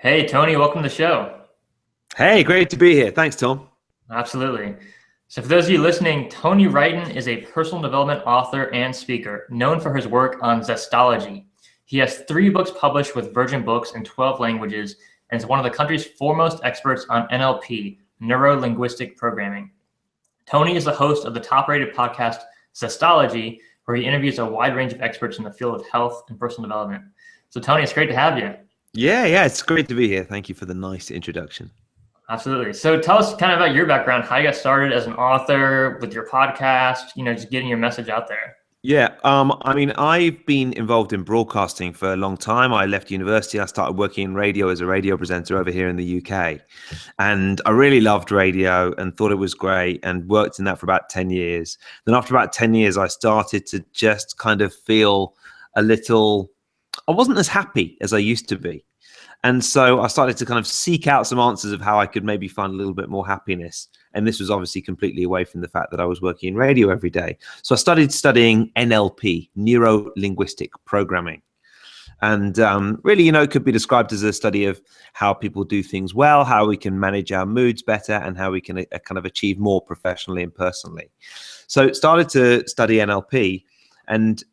Hey, Tony, welcome to the show. Hey, great to be here. Thanks, Tom. Absolutely. So for those of you listening, Tony Wrighton is a personal development author and speaker known for his work on Zestology. He has 3 books published with Virgin Books in 12 languages and is one of the country's foremost experts on NLP, Neuro-Linguistic Programming. Tony is the host of the top-rated podcast Zestology, where he interviews a wide range of experts in the field of health and personal development. So Tony, it's great to have you. Yeah, it's great to be here. Thank you for the nice introduction. Absolutely. So tell us kind of about your background, how you got started as an author with your podcast, just getting your message out there. Yeah, I've been involved in broadcasting for a long time. I left university. I started working in radio as a radio presenter over here in the UK. And I really loved radio and thought it was great and worked in that for about 10 years. Then after about 10 years, I started to just kind of feel I wasn't as happy as I used to be. And so I started to kind of seek out some answers of how I could maybe find a little bit more happiness. And this was obviously completely away from the fact that I was working in radio every day. So I started studying NLP, Neuro-Linguistic Programming. And really, it could be described as a study of how people do things well, how we can manage our moods better, and how we can kind of achieve more professionally and personally. So started to study NLP. And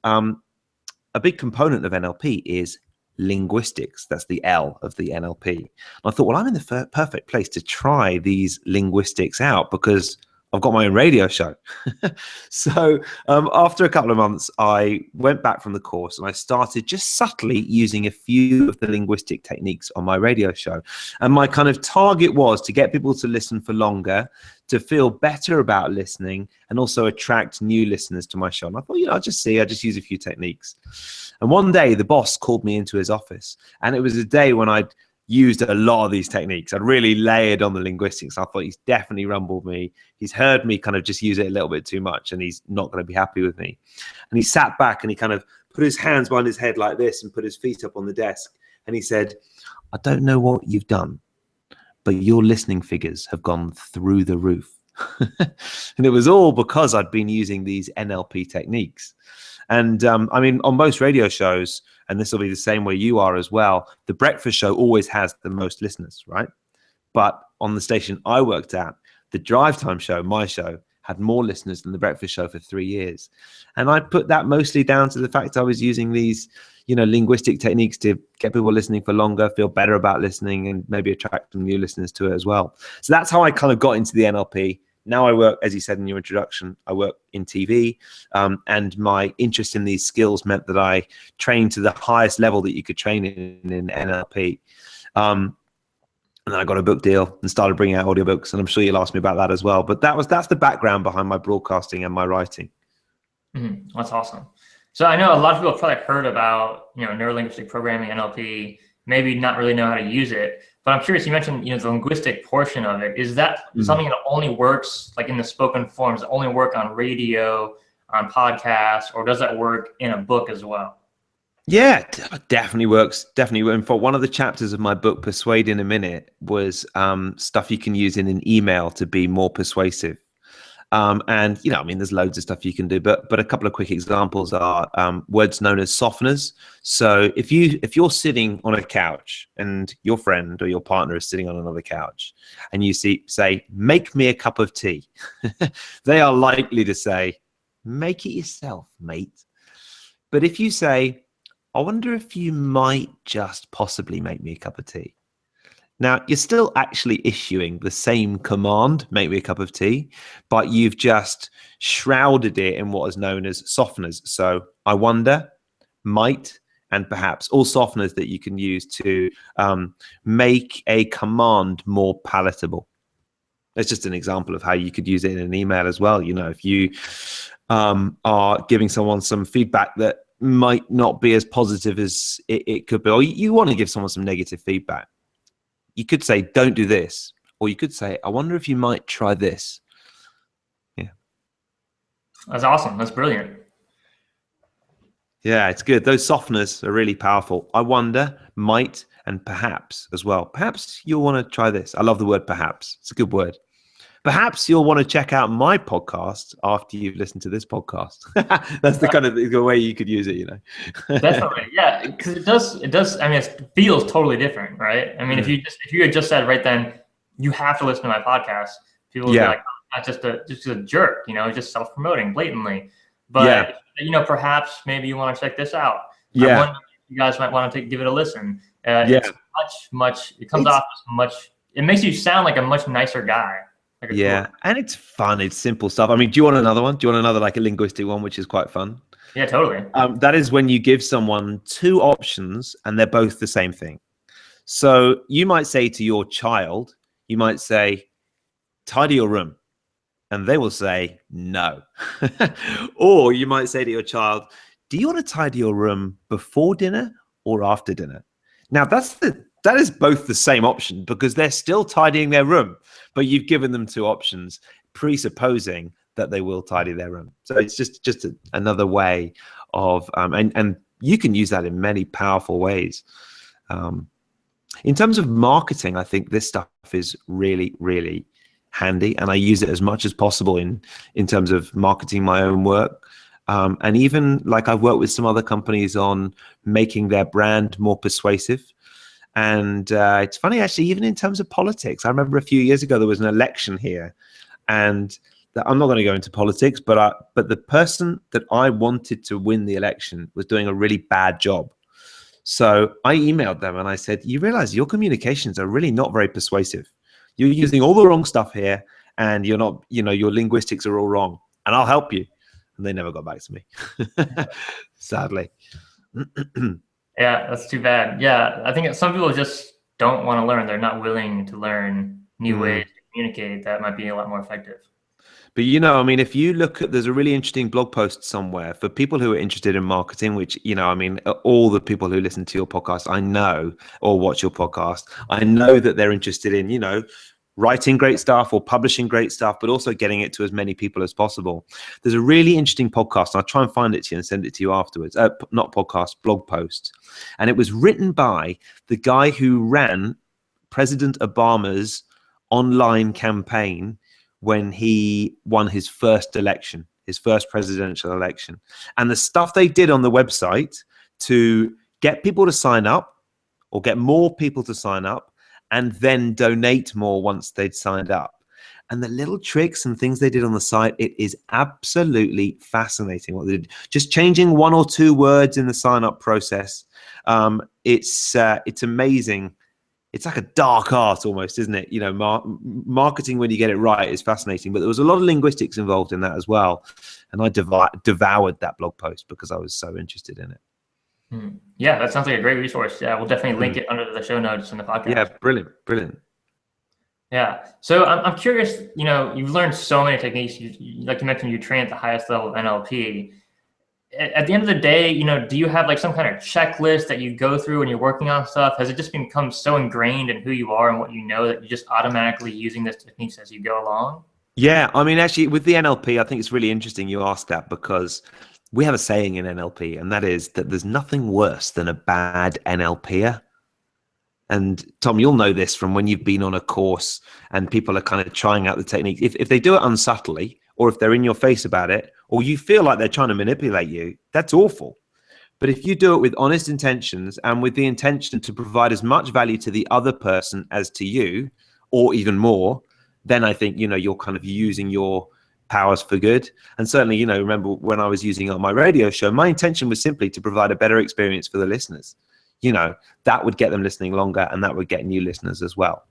a big component of NLP is linguistics. That's the L of the NLP. And I thought, well, I'm in the perfect place to try these linguistics out because I've got my own radio show. So after a couple of months, I went back from the course and I started just subtly using a few of the linguistic techniques on my radio show. And my kind of target was to get people to listen for longer, to feel better about listening, and also attract new listeners to my show. And I thought, I'll just use a few techniques. And one day the boss called me into his office, and it was a day when I'd used a lot of these techniques. I'd really layered on the linguistics. I thought, he's definitely rumbled me. He's heard me kind of just use it a little bit too much, and he's not going to be happy with me. And he sat back and he kind of put his hands behind his head like this and put his feet up on the desk. And he said, I don't know what you've done, but your listening figures have gone through the roof. And it was all because I'd been using these NLP techniques. And on most radio shows, and this will be the same way you are as well, the breakfast show always has the most listeners, right? But on the station I worked at, the drive time show, my show, had more listeners than the breakfast show for 3 years. And I put that mostly down to the fact I was using these, linguistic techniques to get people listening for longer, feel better about listening, and maybe attract some new listeners to it as well. So that's how I kind of got into the NLP. Now I work, as you said in your introduction, I work in TV, and my interest in these skills meant that I trained to the highest level that you could train in NLP. And then I got a book deal and started bringing out audiobooks, and I'm sure you'll ask me about that as well. But that's the background behind my broadcasting and my writing. That's awesome. So I know a lot of people have probably heard about, neuro-linguistic programming, NLP, maybe not really know how to use it. But I'm curious, you mentioned, the linguistic portion of it. Is that something that only works like in the spoken form? Does it only work on radio, on podcasts, or does that work in a book as well? Yeah, definitely works. Definitely. In fact, one of the chapters of my book, Persuade in a Minute, was stuff you can use in an email to be more persuasive. There's loads of stuff you can do, but a couple of quick examples are words known as softeners. So if you're sitting on a couch and your friend or your partner is sitting on another couch, and you say, make me a cup of tea, they are likely to say, make it yourself, mate. But if you say, I wonder if you might just possibly make me a cup of tea. Now, you're still actually issuing the same command, make me a cup of tea, but you've just shrouded it in what is known as softeners. So I wonder, might, and perhaps, all softeners that you can use to make a command more palatable. That's just an example of how you could use it in an email as well. If you are giving someone some feedback that might not be as positive as it could be, or you want to give someone some negative feedback, you could say, don't do this. Or you could say, I wonder if you might try this. Yeah. That's awesome. That's brilliant. Yeah, it's good. Those softeners are really powerful. I wonder, might, and perhaps as well. Perhaps you'll want to try this. I love the word perhaps. It's a good word. Perhaps you'll want to check out my podcast after you've listened to this podcast. That's the kind of the way you could use it, Definitely, yeah, because it does. I mean, it feels totally different, right? I mean, if you had just said right then, you have to listen to my podcast, people would be like, oh, not just a jerk, just self-promoting blatantly. But perhaps maybe you want to check this out. I wonder if you guys might want to give it a listen. It's much. It comes off as much. It makes you sound like a much nicer guy. Like and it's fun. It's simple stuff. I mean, do you want another one? Do you want another like a linguistic one, which is quite fun? Yeah, totally. That is when you give someone two options and they're both the same thing. So you might say to your child, you might say, tidy your room. And they will say, no. Or you might say to your child, do you want to tidy your room before dinner or after dinner? Now, that is both the same option because they're still tidying their room, but you've given them two options, presupposing that they will tidy their room. So it's just another way of, and you can use that in many powerful ways. In terms of marketing, I think this stuff is really, really handy, and I use it as much as possible in terms of marketing my own work. And even like I've worked with some other companies on making their brand more persuasive. And it's funny, actually, even in terms of politics, I remember a few years ago, there was an election here, and I'm not going to go into politics, but the person that I wanted to win the election was doing a really bad job. So I emailed them and I said, you realize your communications are really not very persuasive. You're using all the wrong stuff here, and you're not, your linguistics are all wrong, and I'll help you. And they never got back to me, sadly. Yeah, that's too bad. Yeah, I think some people just don't want to learn. They're not willing to learn new ways to communicate that might be a lot more effective. But, I mean, if you look at, there's a really interesting blog post somewhere for people who are interested in marketing, which, I mean, all the people who listen to your podcast, I know, or watch your podcast, I know that they're interested in, writing great stuff or publishing great stuff, but also getting it to as many people as possible. There's a really interesting podcast, and I'll try and find it to you and send it to you afterwards. Not podcast, blog post. And it was written by the guy who ran President Obama's online campaign when he won his first election, his first presidential election. And the stuff they did on the website to get people to sign up or get more people to sign up and then donate more once they'd signed up. And the little tricks and things they did on the site, it is absolutely fascinating what they did. Just changing one or two words in the sign-up process. It's amazing. It's like a dark art almost, isn't it? Marketing when you get it right is fascinating, but there was a lot of linguistics involved in that as well. And I devoured that blog post because I was so interested in it. Yeah, that sounds like a great resource. Yeah, we'll definitely link it under the show notes in the podcast. Yeah, brilliant. Yeah. So I'm curious, you've learned so many techniques. Like you mentioned, you train at the highest level of NLP. At the end of the day, do you have like some kind of checklist that you go through when you're working on stuff? Has it just become so ingrained in who you are and what you know that you're just automatically using these techniques as you go along? Yeah, I mean, actually, with the NLP, I think it's really interesting you asked that because we have a saying in NLP, and that is that there's nothing worse than a bad NLPer. And Tom, you'll know this from when you've been on a course and people are kind of trying out the technique. If they do it unsubtly, or if they're in your face about it, or you feel like they're trying to manipulate you, that's awful. But if you do it with honest intentions and with the intention to provide as much value to the other person as to you, or even more, then I think, you're kind of using your powers for good. And certainly, remember when I was using on my radio show, my intention was simply to provide a better experience for the listeners. That would get them listening longer, and that would get new listeners as well.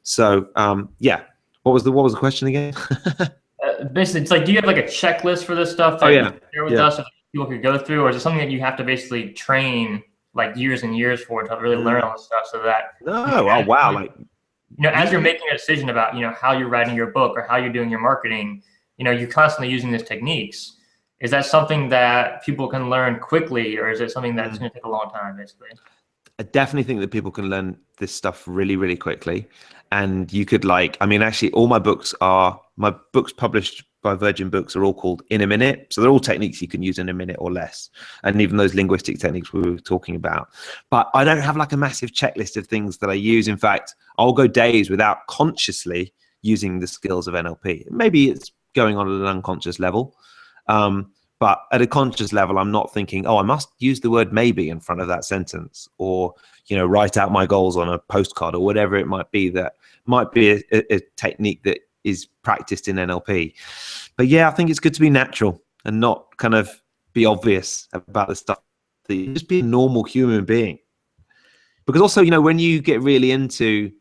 So, what was the question again? Basically, it's like, do you have like a checklist for this stuff that you share with us, so people could go through, or is it something that you have to basically train like years and years for to really learn all this stuff, so that as you're making a decision about how you're writing your book or how you're doing your marketing, you're constantly using these techniques. Is that something that people can learn quickly, or is it something that's going to take a long time, basically? I definitely think that people can learn this stuff really, really quickly. And you could actually all my books published by Virgin Books are all called In a Minute. So they're all techniques you can use in a minute or less. And even those linguistic techniques we were talking about. But I don't have like a massive checklist of things that I use. In fact, I'll go days without consciously using the skills of NLP. Maybe it's going on at an unconscious level. But at a conscious level, I'm not thinking, oh, I must use the word maybe in front of that sentence, or, write out my goals on a postcard, or whatever it might be. That might be a technique that is practiced in NLP. But yeah, I think it's good to be natural and not kind of be obvious about the stuff. Just be a normal human being. Because also, when you get really into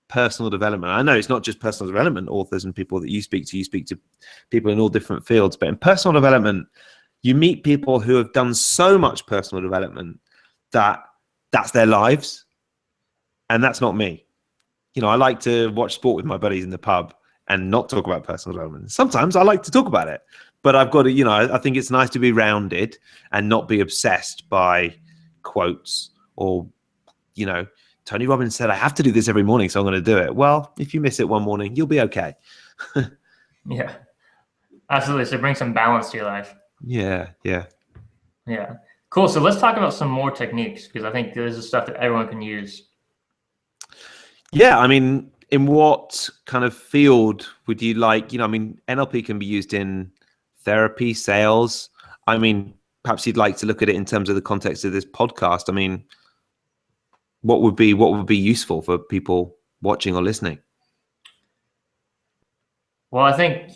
personal development, I know it's not just personal development authors and people that you speak to people in all different fields, but in personal development, you meet people who have done so much personal development that that's their lives. And that's not me. I like to watch sport with my buddies in the pub and not talk about personal development. Sometimes I like to talk about it, but I've got to, I think it's nice to be rounded and not be obsessed by quotes or, Tony Robbins said, I have to do this every morning, so I'm going to do it. Well, if you miss it one morning, you'll be okay. Yeah, absolutely. So bring some balance to your life. Yeah. Cool. So let's talk about some more techniques, because I think this is stuff that everyone can use. Yeah, I mean, in what kind of field would you like, NLP can be used in therapy, sales. I mean, perhaps you'd like to look at it in terms of the context of this podcast. I mean, what would be useful for people watching or listening? Well, I think,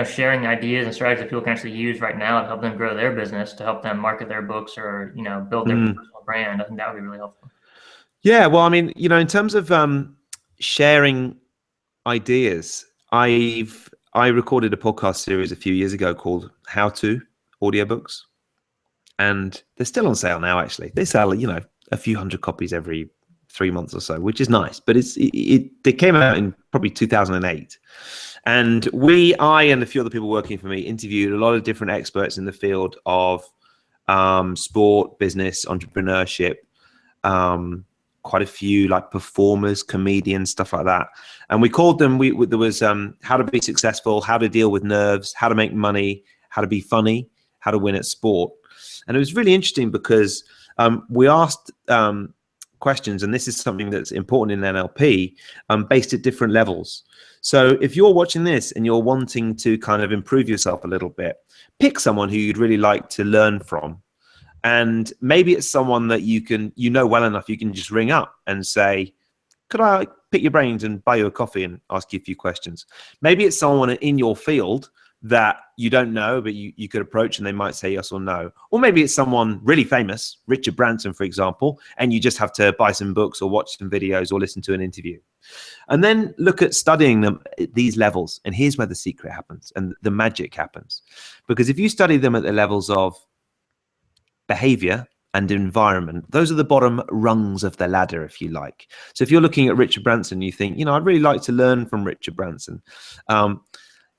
sharing ideas and strategies that people can actually use right now to help them grow their business, to help them market their books, or, build their personal brand. I think that would be really helpful. Yeah, well, I mean, in terms of sharing ideas, I recorded a podcast series a few years ago called How To audiobooks, and they're still on sale now. Actually, they sell a few hundred copies every 3 months or so, which is nice. But they came out in probably 2008, and I and a few other people working for me interviewed a lot of different experts in the field of sport, business, entrepreneurship. Quite a few like performers, comedians, stuff like that. And we called them, there was how to be successful, how to deal with nerves, how to make money, how to be funny, how to win at sport. And it was really interesting because we asked questions, and this is something that's important in NLP, based at different levels. So if you're watching this and you're wanting to kind of improve yourself a little bit, pick someone who you'd really like to learn from. And maybe it's someone that you know well enough, you can just ring up and say, could I pick your brains and buy you a coffee and ask you a few questions? Maybe it's someone in your field that you don't know, but you could approach and they might say yes or no. Or maybe it's someone really famous, Richard Branson, for example, and you just have to buy some books or watch some videos or listen to an interview. And then look at studying them at these levels. And here's where the secret happens and the magic happens. Because if you study them at the levels of behavior and environment, those are the bottom rungs of the ladder, if you like. So if you're looking at Richard Branson, you think, I'd really like to learn from Richard Branson.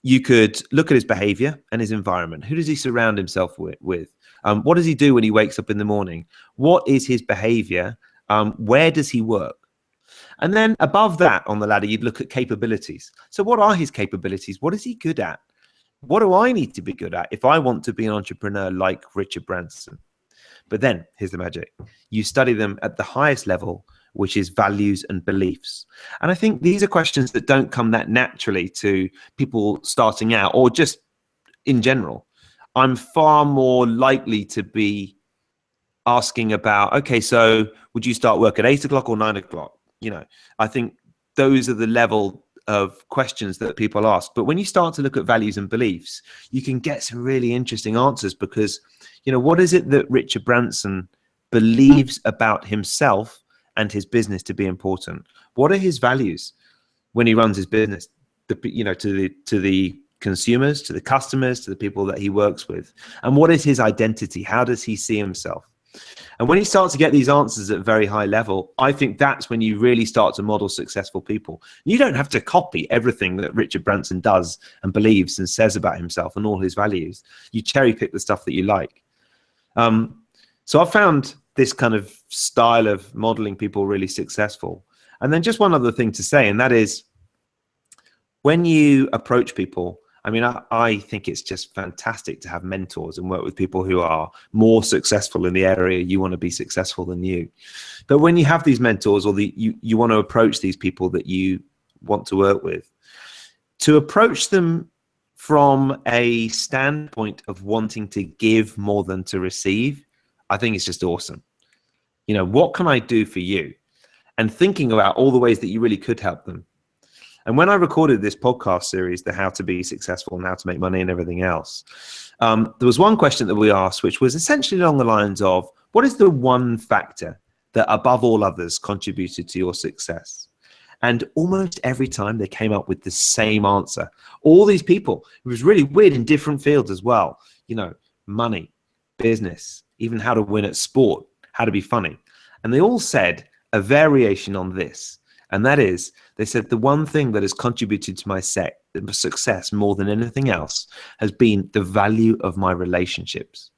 You could look at his behavior and his environment. Who does he surround himself with? What does he do when he wakes up in the morning? What is his behavior? Where does he work? And then above that on the ladder, you'd look at capabilities. So what are his capabilities? What is he good at? What do I need to be good at if I want to be an entrepreneur like Richard Branson? But then here's the magic. You study them at the highest level, which is values and beliefs. And I think these are questions that don't come that naturally to people starting out or just in general. I'm far more likely to be asking about, okay, so would you start work at 8 o'clock or 9 o'clock? I think those are the level of questions that people ask. But when you start to look at values and beliefs, you can get some really interesting answers because, what is it that Richard Branson believes about himself and his business to be important? What are his values when he runs his business, to the consumers, to the customers, to the people that he works with? And what is his identity? How does he see himself? And when you start to get these answers at a very high level, I think that's when you really start to model successful people. You don't have to copy everything that Richard Branson does and believes and says about himself and all his values. You cherry pick the stuff that you like. So I found this kind of style of modeling people really successful. And then just one other thing to say, and that is when you approach people, I mean, I think it's just fantastic to have mentors and work with people who are more successful in the area you want to be successful than you. But when you have these mentors or you want to approach these people that you want to work with, to approach them from a standpoint of wanting to give more than to receive, I think it's just awesome. You know, what can I do for you? And thinking about all the ways that you really could help them. And when I recorded this podcast series, the How to Be Successful and How to Make Money and everything else, there was one question that we asked, which was essentially along the lines of, what is the one factor that above all others contributed to your success? And almost every time they came up with the same answer. All these people, it was really weird, in different fields as well. You know, money, business, even how to win at sport, how to be funny. And they all said a variation on this. And that is, they said the one thing that has contributed to my success more than anything else has been the value of my relationships.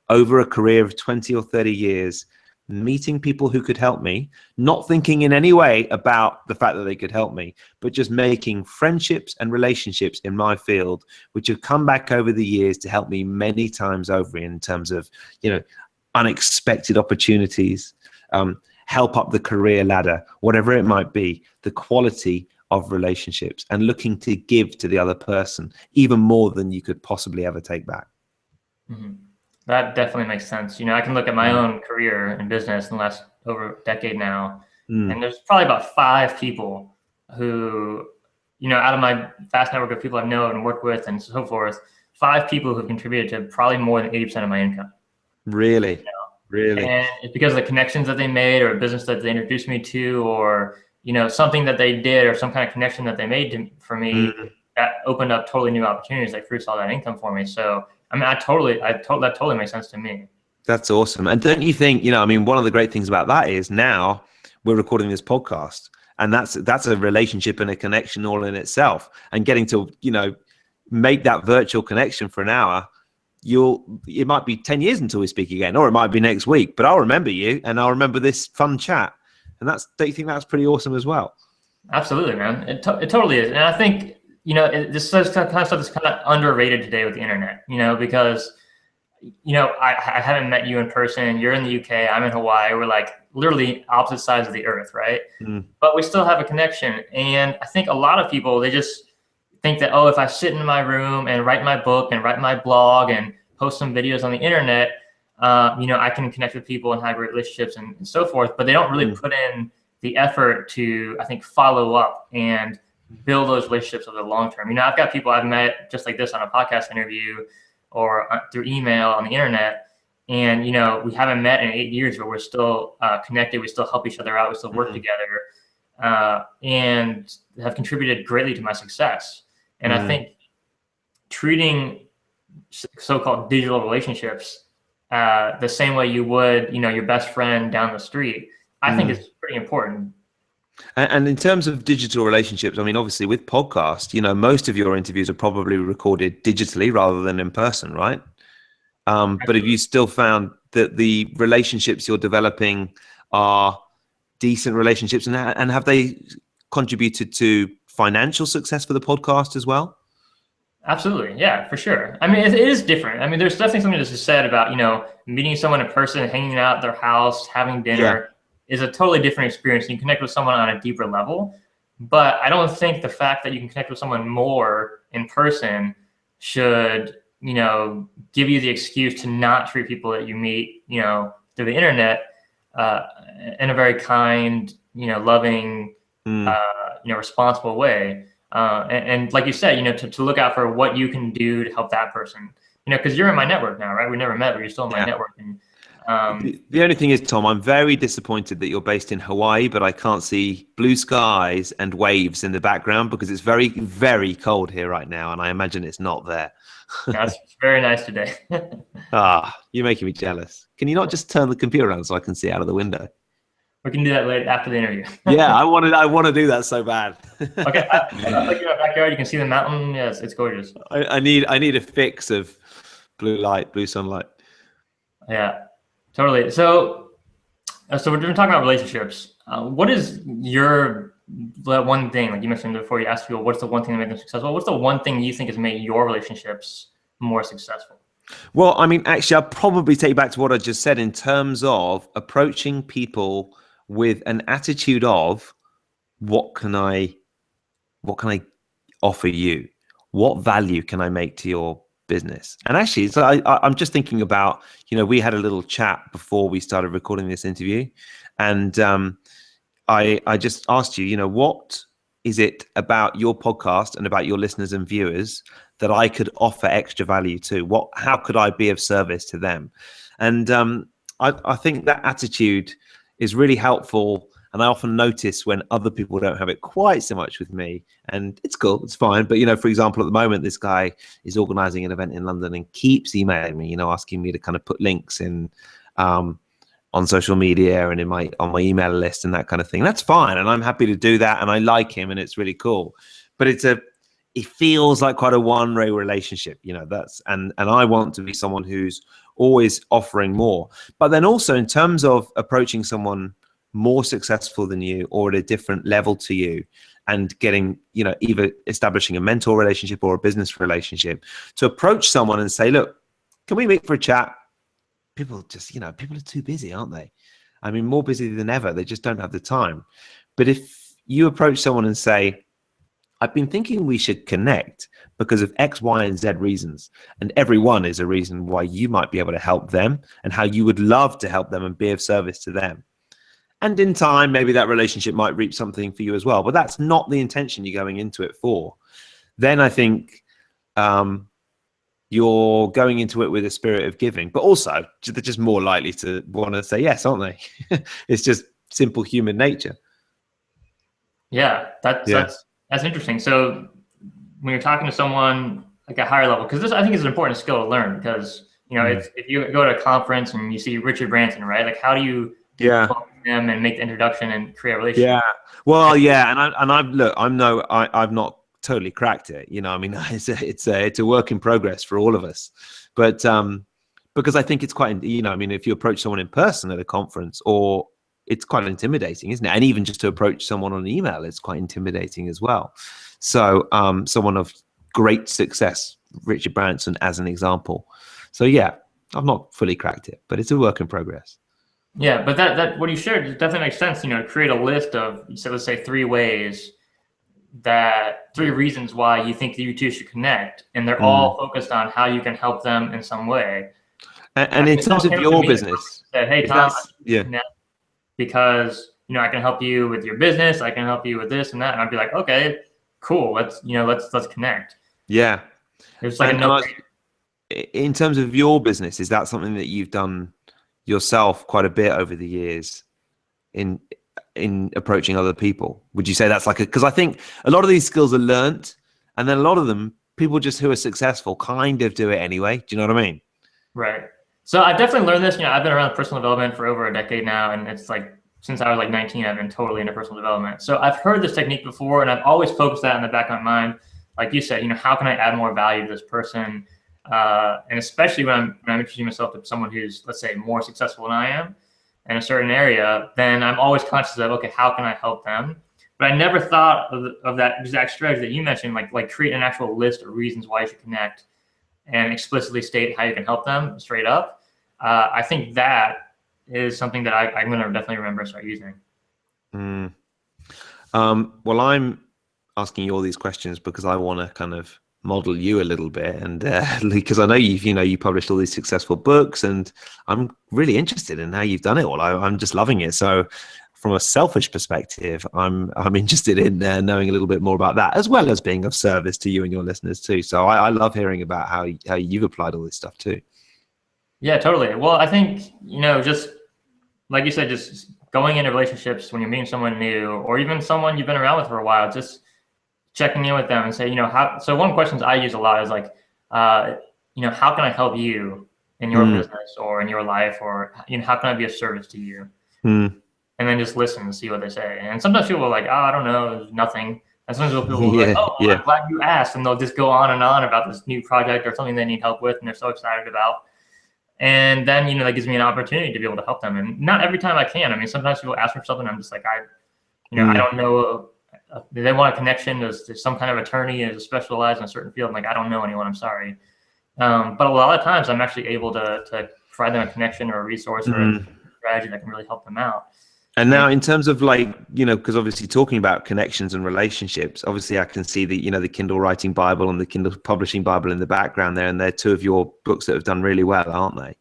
Over a career of 20 or 30 years, meeting people who could help me, not thinking in any way about the fact that they could help me, but just making friendships and relationships in my field, which have come back over the years to help me many times over in terms of, you know, unexpected opportunities, help up the career ladder, whatever it might be, the quality of relationships and looking to give to the other person even more than you could possibly ever take back. Mm-hmm. That definitely makes sense. You know, I can look at my own career in business in the last over a decade now, and there's probably about 5 people who, you know, out of my vast network of people I've known and worked with and so forth, 5 people who've contributed to probably more than 80% of my income. Really? You know? Really? And it's because of the connections that they made, or a business that they introduced me to, or, you know, something that they did, or some kind of connection that they made for me that opened up totally new opportunities that produced all that income for me. So, I mean, that totally makes sense to me. That's awesome. And don't you think, you know, I mean, one of the great things about that is now we're recording this podcast, and that's a relationship and a connection all in itself. And getting to, you know, make that virtual connection for an hour, it might be 10 years until we speak again, or it might be next week, but I'll remember you and I'll remember this fun chat. And don't you think that's pretty awesome as well? Absolutely, man. It totally is. And I think, you know, this kind of stuff is kind of underrated today with the internet, you know, because, you know, I haven't met you in person. You're in the UK, I'm in Hawaii. We're like literally opposite sides of the earth, right? But we still have a connection. And I think a lot of people, they just think that, oh, if I sit in my room and write my book and write my blog and post some videos on the internet, you know, I can connect with people and have great relationships and so forth. But they don't really put in the effort to, I think, follow up and build those relationships over the long term. You know, I've got people I've met just like this on a podcast interview or through email on the internet. And, you know, we haven't met in 8 years, but we're still connected. We still help each other out. We still work together and have contributed greatly to my success. And I think treating so-called digital relationships the same way you would, you know, your best friend down the street, I think is pretty important. And in terms of digital relationships, I mean, obviously with podcasts, you know, most of your interviews are probably recorded digitally rather than in person, right? But have you still found that the relationships you're developing are decent relationships, and have they contributed to financial success for the podcast as well? Absolutely. Yeah, for sure. I mean, it is different. I mean, there's definitely something that's said about, you know, meeting someone in person, hanging out at their house, having dinner is a totally different experience. You can connect with someone on a deeper level, but I don't think the fact that you can connect with someone more in person should, you know, give you the excuse to not treat people that you meet, you know, through the internet in a very kind, you know, loving, you know, responsible way. And like you said, you know, to look out for what you can do to help that person, you know, because you're in my network now, right? We never met, but you're still in my network. And the only thing is, Tom, I'm very disappointed that you're based in Hawaii, but I can't see blue skies and waves in the background because it's very, very cold here right now, and I imagine it's not there. No, it's very nice today. You're making me jealous. Can you not just turn the computer on so I can see out of the window? We can do that later after the interview. Yeah, I want to do that so bad. Okay, like your backyard, you can see the mountain. Yes, it's gorgeous. I need a fix of blue sunlight. Yeah, totally. So we're talking about relationships. What is your one thing, like you mentioned before, you asked people, what's the one thing that made them successful? What's the one thing you think has made your relationships more successful? Well, I mean, actually, I'll probably take you back to what I just said in terms of approaching people with an attitude of, what can I I offer you? What value can I make to your business? And actually, so I'm just thinking about, we had a little chat before we started recording this interview, and I just asked you, what is it about your podcast and about your listeners and viewers that I could offer extra value to? How could I be of service to them? And I think that attitude is really helpful. And I often notice when other people don't have it quite so much with me, and it's cool, it's fine. But, for example, at the moment, this guy is organizing an event in London and keeps emailing me, asking me to kind of put links in on social media and on my email list and that kind of thing. That's fine. And I'm happy to do that. And I like him and it's really cool. But it feels like quite a one-way relationship, and I want to be someone who's always offering more. But then also in terms of approaching someone more successful than you or at a different level to you and getting, either establishing a mentor relationship or a business relationship, to approach someone and say, look, can we meet for a chat? People just, people are too busy, aren't they? I mean, more busy than ever. They just don't have the time. But if you approach someone and say, I've been thinking we should connect because of X, Y, and Z reasons, and every one is a reason why you might be able to help them and how you would love to help them and be of service to them. And in time, maybe that relationship might reap something for you as well. But that's not the intention you're going into it for. Then I think you're going into it with a spirit of giving, but also they're just more likely to want to say yes, aren't they? It's just simple human nature. Yeah, that's interesting. So when you're talking to someone like a higher level, because this I think is an important skill to learn, because if you go to a conference and you see Richard Branson, right? Like, how do you talk to them and make the introduction and create a relationship? Yeah, well, yeah, I've not totally cracked it. I mean, it's a work in progress for all of us, but because I think it's quite, I mean, if you approach someone in person at a conference, or it's quite intimidating, isn't it? And even just to approach someone on email, it's quite intimidating as well. So someone of great success, Richard Branson as an example. So yeah, I've not fully cracked it, but it's a work in progress. Yeah, but that what you shared definitely makes sense. Create a list of, so let's say 3 reasons why you think that you two should connect, and they're all focused on how you can help them in some way. And in terms of your business, said, hey Tom, because I can help you with your business, I can help you with this and that, and I'd be like, okay, cool, let's connect. Yeah, it's like in terms of your business, is that something that you've done yourself quite a bit over the years in approaching other people? Would you say that's because I think a lot of these skills are learnt, and then a lot of them, people just who are successful kind of do it anyway. Do you know what I mean? Right. So I definitely learned this. I've been around personal development for over a decade now, and it's like since I was 19, I've been totally into personal development. So I've heard this technique before, and I've always focused that in the back of my mind. Like you said, how can I add more value to this person? And especially when I'm introducing myself to someone who's, let's say, more successful than I am in a certain area, then I'm always conscious of, okay, how can I help them? But I never thought of that exact strategy that you mentioned, like create an actual list of reasons why you should connect and explicitly state how you can help them straight up. I think that is something that I'm going to definitely remember and start using. Well, I'm asking you all these questions because I want to kind of model you a little bit, and because I know you published all these successful books, and I'm really interested in how you've done it all. I'm just loving it. So from a selfish perspective, I'm interested in knowing a little bit more about that, as well as being of service to you and your listeners too. So I love hearing about how you've applied all this stuff too. Yeah, totally. Well, I think, just like you said, just going into relationships when you're meeting someone new, or even someone you've been around with for a while, just checking in with them and say, so one of the questions I use a lot is like, how can I help you in your business or in your life, or, how can I be of service to you? And then just listen and see what they say. And sometimes people are like, oh, I don't know, nothing. And sometimes people are like, oh, I'm glad you asked. And they'll just go on and on about this new project or something they need help with, and they're so excited about. And then, that gives me an opportunity to be able to help them. And not every time I can. I mean, sometimes people ask for something, I'm just like, I don't know. They want a connection. There's some kind of attorney is specialized in a certain field. I'm like, I don't know anyone, I'm sorry. But a lot of times I'm actually able to provide them a connection or a resource or a strategy that can really help them out. And now in terms of like, because obviously talking about connections and relationships, obviously I can see the, the Kindle Writing Bible and the Kindle Publishing Bible in the background there, and they're two of your books that have done really well, aren't they?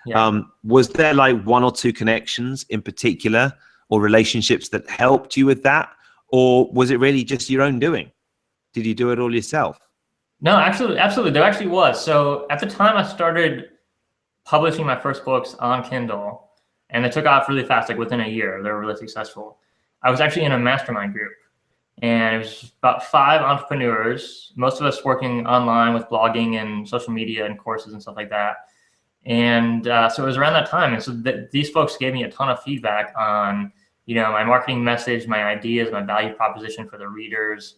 Yeah. Was there like one or two connections in particular or relationships that helped you with that? Or was it really just your own doing? Did you do it all yourself? No, absolutely. There actually was. So at the time I started publishing my first books on Kindle, and they took off really fast, like within a year. They were really successful. I was actually in a mastermind group, and it was about 5 entrepreneurs, most of us working online with blogging and social media and courses and stuff like that. And so it was around that time. And so these folks gave me a ton of feedback on, my marketing message, my ideas, my value proposition for the readers,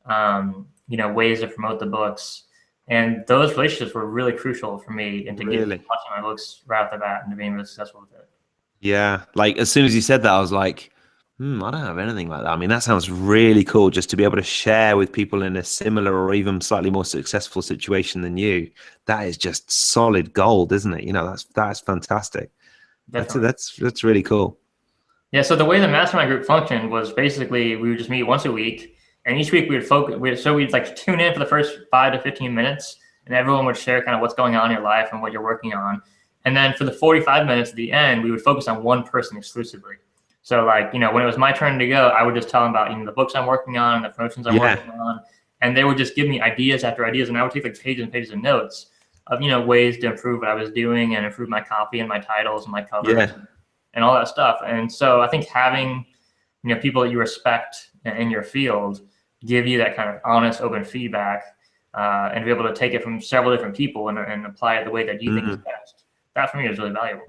ways to promote the books. And those relationships were really crucial for me into getting launching my books right off the bat and to being really successful with it. Yeah. Like as soon as you said that, I was like, I don't have anything like that. I mean, that sounds really cool, just to be able to share with people in a similar or even slightly more successful situation than you. That is just solid gold, isn't it? That's fantastic. That's really cool. Yeah. So the way the mastermind group functioned was basically we would just meet once a week, and each week we would focus. We'd like tune in for the first 5 to 15 minutes, and everyone would share kind of what's going on in your life and what you're working on. And then for the 45 minutes at the end, we would focus on one person exclusively. So like, when it was my turn to go, I would just tell them about, the books I'm working on and the promotions I'm working on. And they would just give me ideas after ideas. And I would take like pages and pages of notes of, ways to improve what I was doing and improve my copy and my titles and my covers and all that stuff. And so I think having, people that you respect in your field give you that kind of honest, open feedback and be able to take it from several different people and apply it the way that you think is best. That for me is really valuable.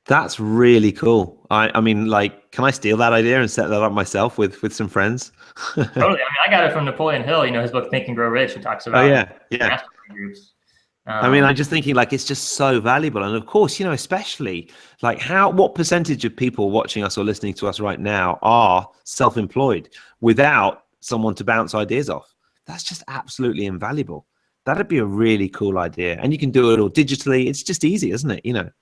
That's really cool. I mean, like, can I steal that idea and set that up myself with some friends? Totally. I mean, I got it from Napoleon Hill, his book Think and Grow Rich. He talks about mastermind groups. I mean, I'm just thinking like it's just so valuable. And of course, especially like what percentage of people watching us or listening to us right now are self-employed without someone to bounce ideas off? That's just absolutely invaluable. That'd be a really cool idea. And you can do it all digitally. It's just easy, isn't it?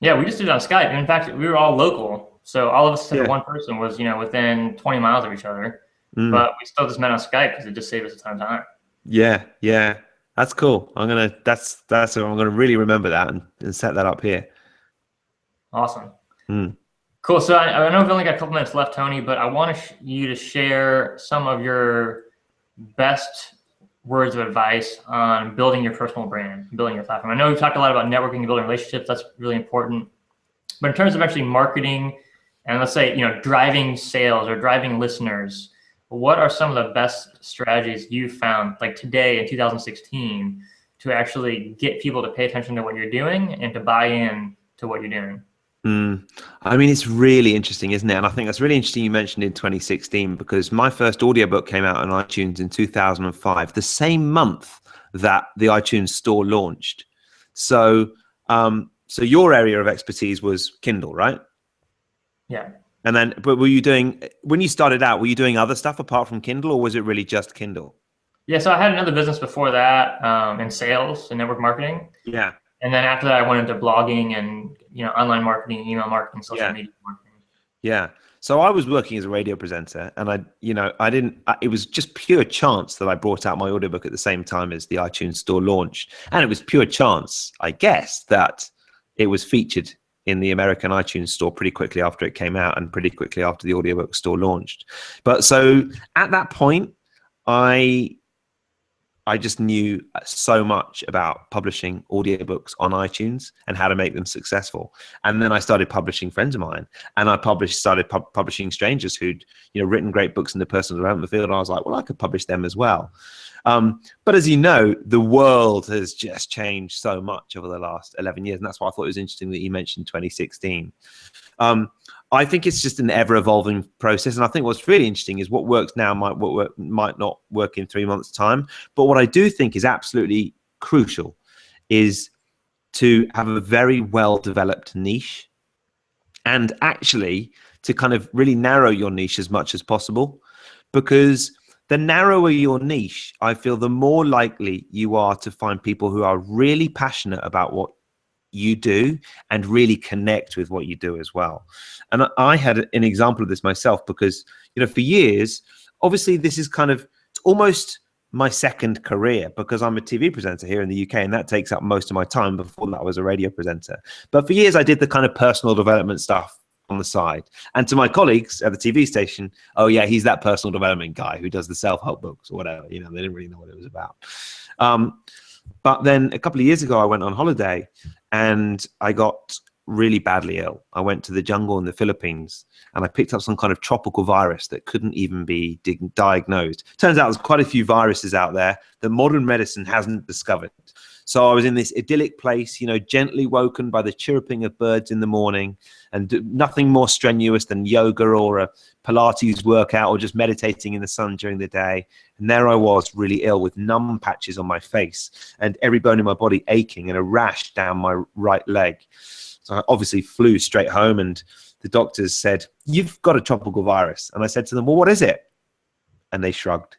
Yeah, we just did it on Skype. And in fact, we were all local. So all of us except one person was, within 20 miles of each other. But we still just met on Skype because it just saved us a ton of time. Yeah. That's cool. I'm gonna really remember that and set that up here. Awesome. Cool. So I know we've only got a couple minutes left, Tony, but I want you to share some of your best words of advice on building your personal brand, building your platform. I know we've talked a lot about networking and building relationships. That's really important. But in terms of actually marketing and let's say, driving sales or driving listeners, what are some of the best strategies you found like today in 2016 to actually get people to pay attention to what you're doing and to buy in to what you're doing? I mean, it's really interesting, isn't it? And I think that's really interesting you mentioned in 2016, because my first audiobook came out on iTunes in 2005, the same month that the iTunes store launched. So, so your area of expertise was Kindle, right? Yeah. And then, but when you started out, were you doing other stuff apart from Kindle, or was it really just Kindle? Yeah, so I had another business before that in sales and network marketing. Yeah. And then after that, I went into blogging and online marketing, email marketing, social media marketing. Yeah. So I was working as a radio presenter, and it was just pure chance that I brought out my audiobook at the same time as the iTunes store launched. And it was pure chance, I guess, that it was featured in the American iTunes store pretty quickly after it came out and pretty quickly after the audiobook store launched. But so at that point, I just knew so much about publishing audiobooks on iTunes and how to make them successful. And then I started publishing friends of mine, and I started publishing strangers who'd written great books in the personal development field. And I was like, well, I could publish them as well. But as you know, the world has just changed so much over the last 11 years. And that's why I thought it was interesting that you mentioned 2016. I think it's just an ever-evolving process. And I think what's really interesting is what works now might not work in 3 months' time. But what I do think is absolutely crucial is to have a very well-developed niche, and actually to kind of really narrow your niche as much as possible. Because the narrower your niche, I feel, the more likely you are to find people who are really passionate about what you do and really connect with what you do as well. And I had an example of this myself because, for years, obviously this is kind of almost my second career because I'm a TV presenter here in the UK, and that takes up most of my time. Before that, I was a radio presenter. But for years, I did the kind of personal development stuff on the side. And to my colleagues at the TV station, oh yeah, he's that personal development guy who does the self-help books or whatever. They didn't really know what it was about. But then a couple of years ago, I went on holiday and I got really badly ill. I went to the jungle in the Philippines and I picked up some kind of tropical virus that couldn't even be diagnosed. Turns out there's quite a few viruses out there that modern medicine hasn't discovered. So I was in this idyllic place, gently woken by the chirruping of birds in the morning, and nothing more strenuous than yoga or a Pilates workout or just meditating in the sun during the day. And there I was, really ill, with numb patches on my face and every bone in my body aching and a rash down my right leg. So I obviously flew straight home, and the doctors said, "You've got a tropical virus." And I said to them, "Well, what is it?" And they shrugged,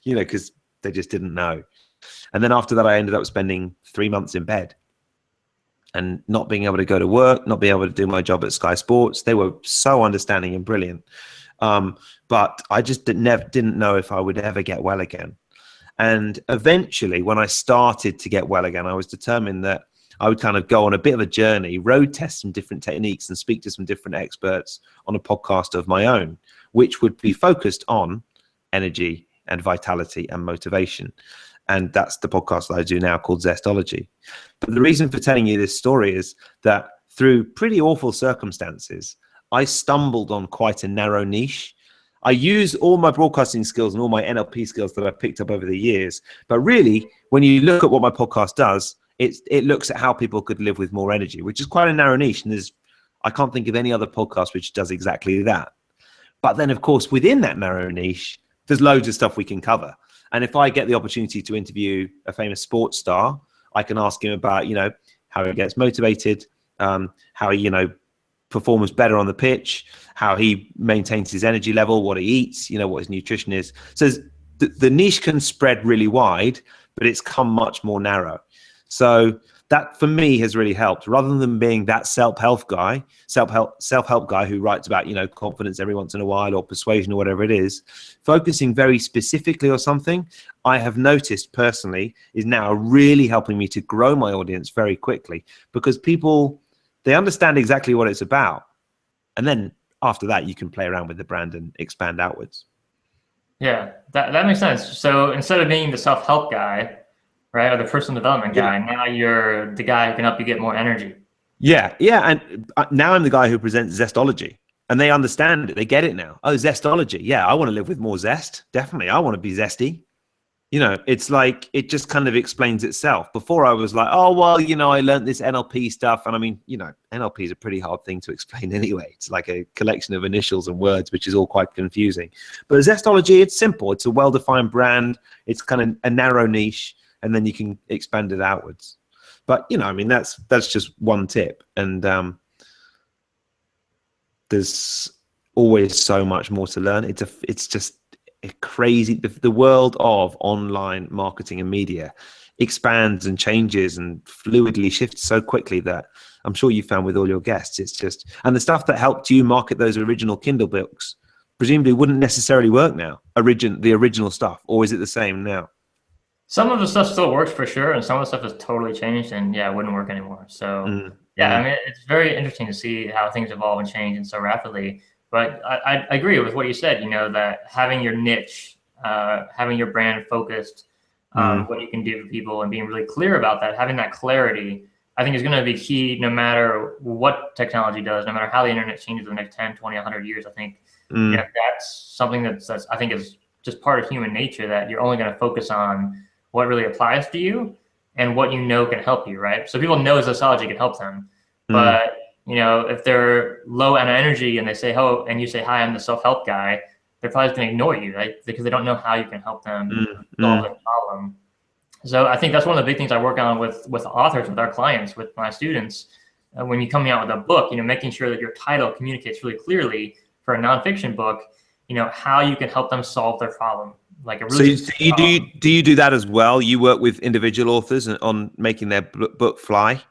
because they just didn't know. And then after that, I ended up spending 3 months in bed and not being able to go to work, not being able to do my job at Sky Sports. They were so understanding and brilliant. But I just didn't know if I would ever get well again. And eventually, when I started to get well again, I was determined that I would kind of go on a bit of a journey, road test some different techniques and speak to some different experts on a podcast of my own, which would be focused on energy and vitality and motivation. And that's the podcast that I do now called Zestology. But the reason for telling you this story is that through pretty awful circumstances, I stumbled on quite a narrow niche. I use all my broadcasting skills and all my NLP skills that I've picked up over the years. But really, when you look at what my podcast does, it looks at how people could live with more energy, which is quite a narrow niche. And I can't think of any other podcast which does exactly that. But then, of course, within that narrow niche, there's loads of stuff we can cover. And if I get the opportunity to interview a famous sports star, I can ask him about, how he gets motivated, how he, performs better on the pitch, how he maintains his energy level, what he eats, what his nutrition is. So the niche can spread really wide, but it's come much more narrow. So that for me has really helped, rather than being that self-help guy who writes about, confidence every once in a while or persuasion or whatever it is, focusing very specifically on something I have noticed personally is now really helping me to grow my audience very quickly, because people, they understand exactly what it's about. And then after that, you can play around with the brand and expand outwards. Yeah, that makes sense. So instead of being the self-help guy, right, or the personal development guy, now you're the guy who can help you get more energy. Yeah. And now I'm the guy who presents Zestology, and they understand it. They get it now. Oh, Zestology. Yeah, I want to live with more zest. Definitely. I want to be zesty. It's like, it just kind of explains itself. Before I was like, oh, well, I learned this NLP stuff. And I mean, NLP is a pretty hard thing to explain anyway. It's like a collection of initials and words, which is all quite confusing. But Zestology, it's simple. It's a well-defined brand. It's kind of a narrow niche, and then you can expand it outwards. But, that's just one tip. And there's always so much more to learn. It's just crazy. The world of online marketing and media expands and changes and fluidly shifts so quickly that I'm sure you found with all your guests, it's just, and the stuff that helped you market those original Kindle books presumably wouldn't necessarily work now. The original stuff, or is it the same now? Some of the stuff still works for sure, and some of the stuff has totally changed, and it wouldn't work anymore. So I mean, it's very interesting to see how things evolve and change and so rapidly. But I agree with what you said, that having your niche, having your brand focused on what you can do for people and being really clear about that, having that clarity, I think is going to be key no matter what technology does, no matter how the internet changes in the next 10, 20, 100 years. I think that's something that's I think is just part of human nature, that you're only going to focus on what really applies to you and what can help you, right? So people know Zestology can help them, but if they're low on energy and they say, "Oh," and you say, "Hi, I'm the self-help guy," they're probably going to ignore you, right? Because they don't know how you can help them solve their problem. So I think that's one of the big things I work on with authors, with our clients, with my students. When you're coming out with a book, making sure that your title communicates really clearly for a nonfiction book, how you can help them solve their problem. Like a really so do you do that as well? You work with individual authors on making their book fly?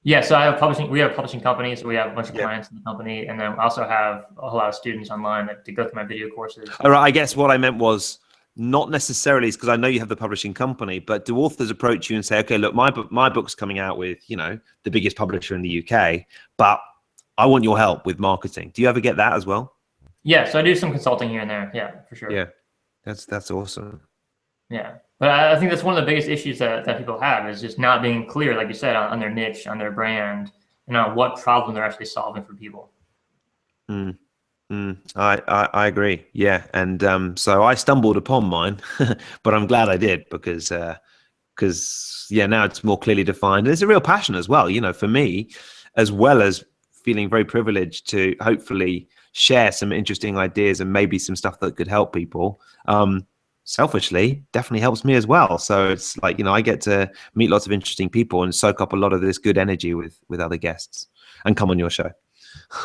Yeah, so I have publishing. We have publishing companies. So we have a bunch of Yeah. clients in the company, and then I also have a whole lot of students online that to go through my video courses. All right. I guess what I meant was not necessarily because I know you have the publishing company, but do authors approach you and say, okay, look, my book's coming out with, the biggest publisher in the UK, but I want your help with marketing. Do you ever get that as well? Yeah, so I do some consulting here and there. Yeah, for sure. Yeah, that's awesome. Yeah, but I think that's one of the biggest issues that people have is just not being clear, like you said, on their niche, on their brand, and on what problem they're actually solving for people. I agree. Yeah, and so I stumbled upon mine, but I'm glad I did because now it's more clearly defined. There's a real passion as well, for me, as well as feeling very privileged to hopefully share some interesting ideas and maybe some stuff that could help people. Selfishly, definitely helps me as well. So it's like, I get to meet lots of interesting people and soak up a lot of this good energy with other guests and come on your show.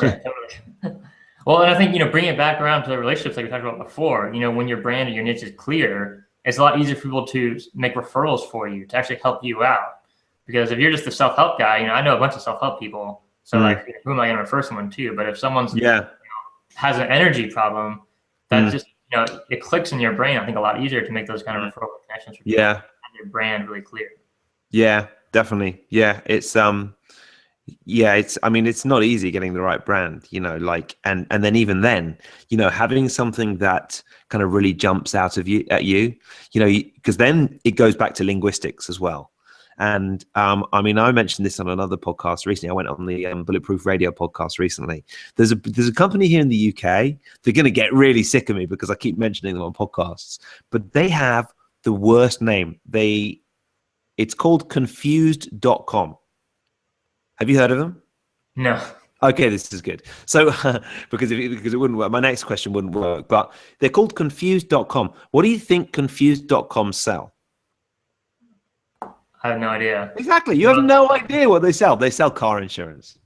Yeah, totally. Well, and I think, bringing it back around to the relationships like we talked about before, when your brand or your niche is clear, it's a lot easier for people to make referrals for you, to actually help you out. Because if you're just a self-help guy, I know a bunch of self-help people. So like, who am I going to refer someone to? But if someone's has an energy problem, that just, it clicks in your brain, I think a lot easier to make those kind of referral connections for people. Have your brand really clear. Yeah, definitely. Yeah. It's it's not easy getting the right brand, and then even then, having something that kind of really jumps out of you because then it goes back to linguistics as well. And I mentioned this on another podcast recently. I went on the Bulletproof Radio podcast recently. There's a company here in the UK. They're going to get really sick of me because I keep mentioning them on podcasts, but they have the worst name. It's called confused.com. Have you heard of them? No. Okay, this is good. So because it wouldn't work, my next question wouldn't work, but they're called confused.com. What do you think confused.com sell? I have no idea. Exactly. You have no idea what they sell. They sell car insurance.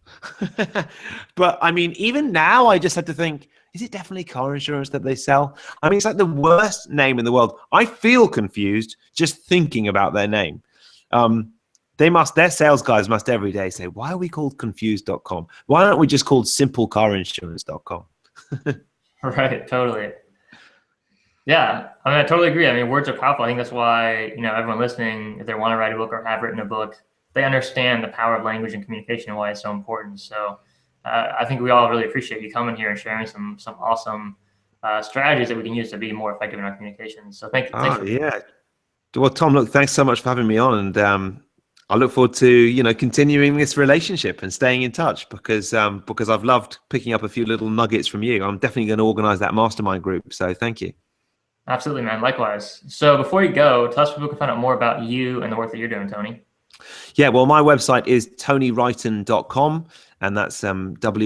But even now I just had to think, is it definitely car insurance that they sell? It's like the worst name in the world. I feel confused just thinking about their name. Their sales guys must every day say, why are we called confused.com? Why aren't we just called simplecarinsurance.com? Right, totally. Yeah, I totally agree. Words are powerful. I think that's why, everyone listening, if they want to write a book or have written a book, they understand the power of language and communication and why it's so important. So I think we all really appreciate you coming here and sharing some awesome strategies that we can use to be more effective in our communication. So thank you. Yeah. Well, Tom, look, thanks so much for having me on. And I look forward to, continuing this relationship and staying in touch because I've loved picking up a few little nuggets from you. I'm definitely going to organize that mastermind group. So thank you. Absolutely, man. Likewise. So before you go, tell us people can find out more about you and the work that you're doing, Tony. Yeah, well, my website is tonywrighton.com, and that's WRIGHTON,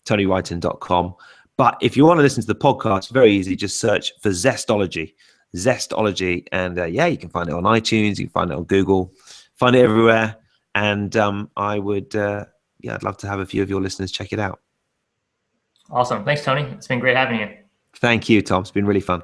tonywrighton.com. But if you want to listen to the podcast, very easy. Just search for Zestology, and you can find it on iTunes. You can find it on Google, find it everywhere. And I'd love to have a few of your listeners check it out. Awesome. Thanks, Tony. It's been great having you. Thank you, Tom. It's been really fun.